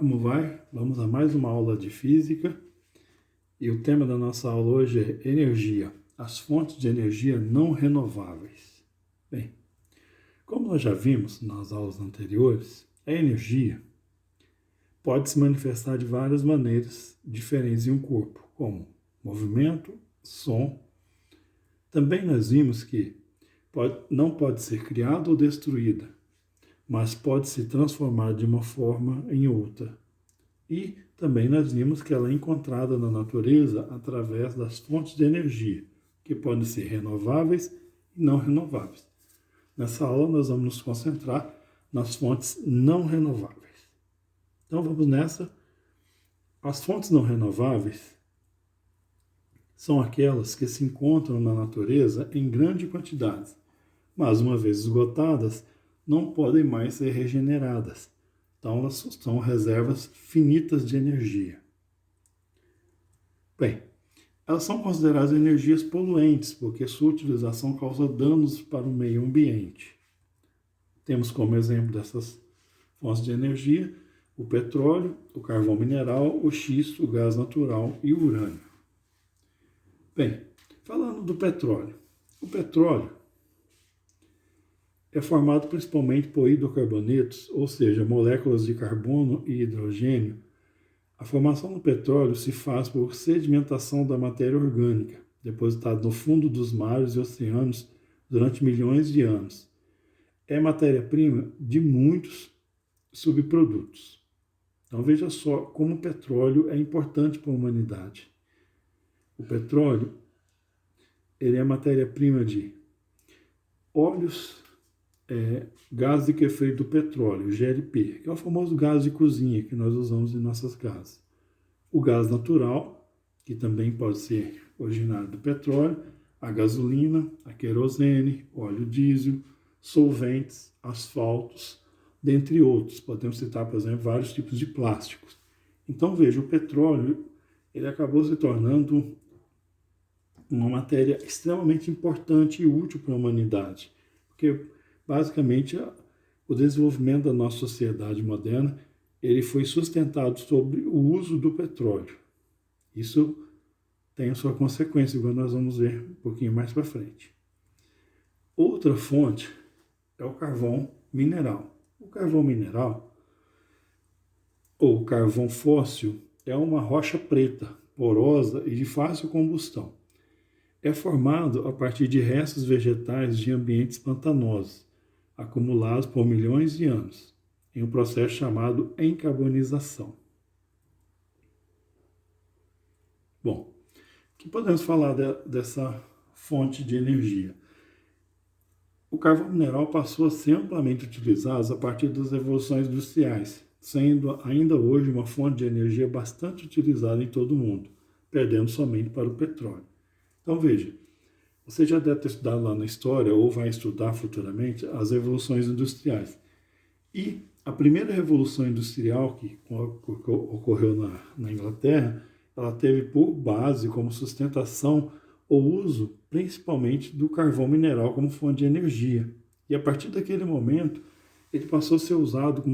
como vai? Vamos a mais uma aula de física e o tema da nossa aula hoje é energia, as fontes de energia não renováveis. Bem, como nós já vimos nas aulas anteriores, a energia pode se manifestar de várias maneiras diferentes em um corpo, como movimento, som. Também nós vimos que não pode ser criada ou destruída, mas pode se transformar de uma forma em outra. E também nós vimos que ela é encontrada na natureza através das fontes de energia, que podem ser renováveis e não renováveis. Nessa aula nós vamos nos concentrar nas fontes não renováveis. Então vamos nessa. As fontes não renováveis são aquelas que se encontram na natureza em grande quantidade, mas uma vez esgotadas, não podem mais ser regeneradas. Então, elas são reservas finitas de energia. Bem, elas são consideradas energias poluentes, porque sua utilização causa danos para o meio ambiente. Temos como exemplo dessas fontes de energia o petróleo, o carvão mineral, o xisto, o gás natural e o urânio. Bem, falando do petróleo. O petróleo é formado principalmente por hidrocarbonetos, ou seja, moléculas de carbono e hidrogênio. A formação do petróleo se faz por sedimentação da matéria orgânica, depositada no fundo dos mares e oceanos durante milhões de anos. É matéria-prima de muitos subprodutos. Então veja só como o petróleo é importante para a humanidade. O petróleo ele é matéria-prima de óleos, gás de efeito do petróleo, GLP, que é o famoso gás de cozinha que nós usamos em nossas casas. O gás natural, que também pode ser originário do petróleo, a gasolina, a querosene, óleo diesel, solventes, asfaltos, dentre outros. Podemos citar, por exemplo, vários tipos de plásticos. Então, veja, o petróleo ele acabou se tornando uma matéria extremamente importante e útil para a humanidade, porque basicamente, o desenvolvimento da nossa sociedade moderna ele foi sustentado sobre o uso do petróleo. Isso tem a sua consequência, igual nós vamos ver um pouquinho mais para frente. Outra fonte é o carvão mineral. O carvão mineral, ou carvão fóssil, é uma rocha preta, porosa e de fácil combustão. É formado a partir de restos vegetais de ambientes pantanosos, acumulados por milhões de anos, em um processo chamado encarbonização. Bom, o que podemos falar dessa fonte de energia? O carvão mineral passou a ser amplamente utilizado a partir das revoluções industriais, sendo ainda hoje uma fonte de energia bastante utilizada em todo o mundo, perdendo somente para o petróleo. Então veja, você já deve ter estudado lá na história, ou vai estudar futuramente, as revoluções industriais. E a primeira revolução industrial que ocorreu na Inglaterra, ela teve por base, como sustentação, o uso principalmente do carvão mineral como fonte de energia. E a partir daquele momento, ele passou a ser usado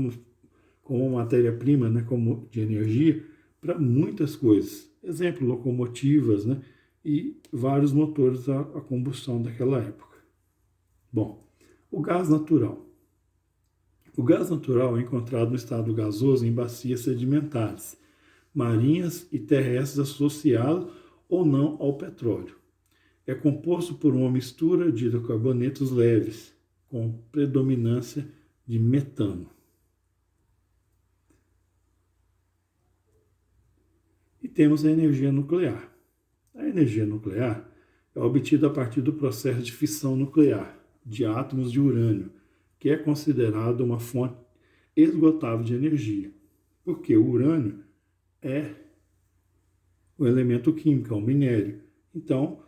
como matéria-prima, né, como de energia, para muitas coisas. Exemplo, locomotivas, né? E vários motores a combustão daquela época. Bom, o gás natural. O gás natural é encontrado no estado gasoso em bacias sedimentares, marinhas e terrestres associado ou não ao petróleo. É composto por uma mistura de hidrocarbonetos leves, com predominância de metano. E temos a energia nuclear. A energia nuclear é obtida a partir do processo de fissão nuclear de átomos de urânio, que é considerado uma fonte esgotável de energia, porque o urânio é um elemento químico, é um minério. Então,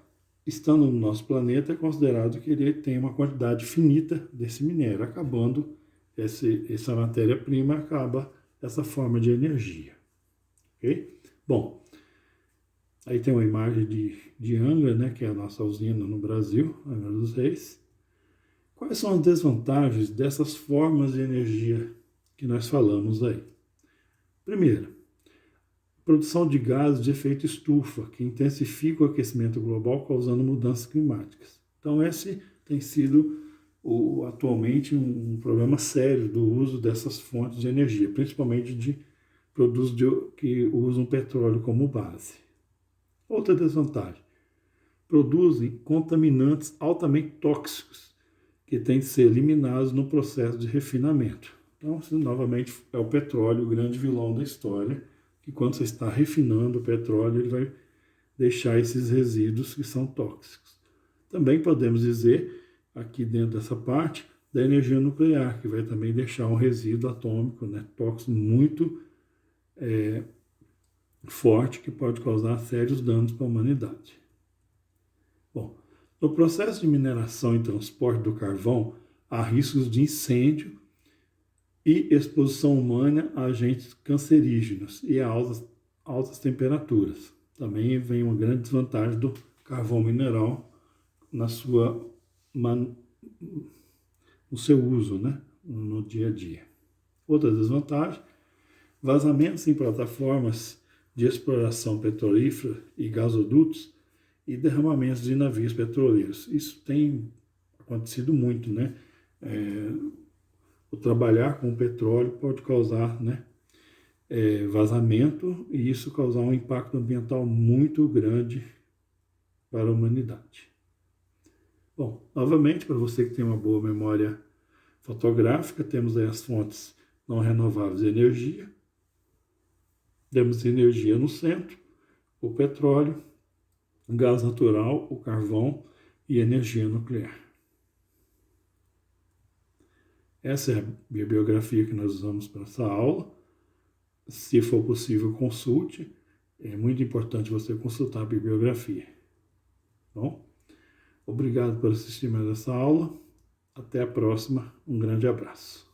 estando no nosso planeta, é considerado que ele tem uma quantidade finita desse minério, acabando essa matéria-prima, acaba essa forma de energia. Ok? Bom, aí tem uma imagem de Angra, né, que é a nossa usina no Brasil, Angra dos Reis. Quais são as desvantagens dessas formas de energia que nós falamos aí? Primeiro, produção de gases de efeito estufa, que intensifica o aquecimento global, causando mudanças climáticas. Então, esse tem sido atualmente um problema sério do uso dessas fontes de energia, principalmente de produtos que usam petróleo como base. Outra desvantagem: produzem contaminantes altamente tóxicos, que têm de ser eliminados no processo de refinamento. Então, novamente, é o petróleo o grande vilão da história, que quando você está refinando o petróleo, ele vai deixar esses resíduos que são tóxicos. Também podemos dizer, aqui dentro dessa parte, da energia nuclear, que vai também deixar um resíduo atômico, né, tóxico muito forte, que pode causar sérios danos para a humanidade. Bom, no processo de mineração e transporte do carvão, há riscos de incêndio e exposição humana a agentes cancerígenos e a altas temperaturas. Também vem uma grande desvantagem do carvão mineral no seu uso, né, no dia a dia. Outra desvantagem: vazamentos em plataformas de exploração petrolífera e gasodutos e derramamentos de navios petroleiros. Isso tem acontecido muito, né? O trabalhar com o petróleo pode causar, né, vazamento, e isso causar um impacto ambiental muito grande para a humanidade. Bom, novamente, para você que tem uma boa memória fotográfica, temos aí as fontes não renováveis de energia. Temos energia no centro, o petróleo, o gás natural, o carvão e energia nuclear. Essa é a bibliografia que nós usamos para essa aula. Se for possível, consulte. É muito importante você consultar a bibliografia. Bom, obrigado por assistir mais essa aula. Até a próxima. Um grande abraço.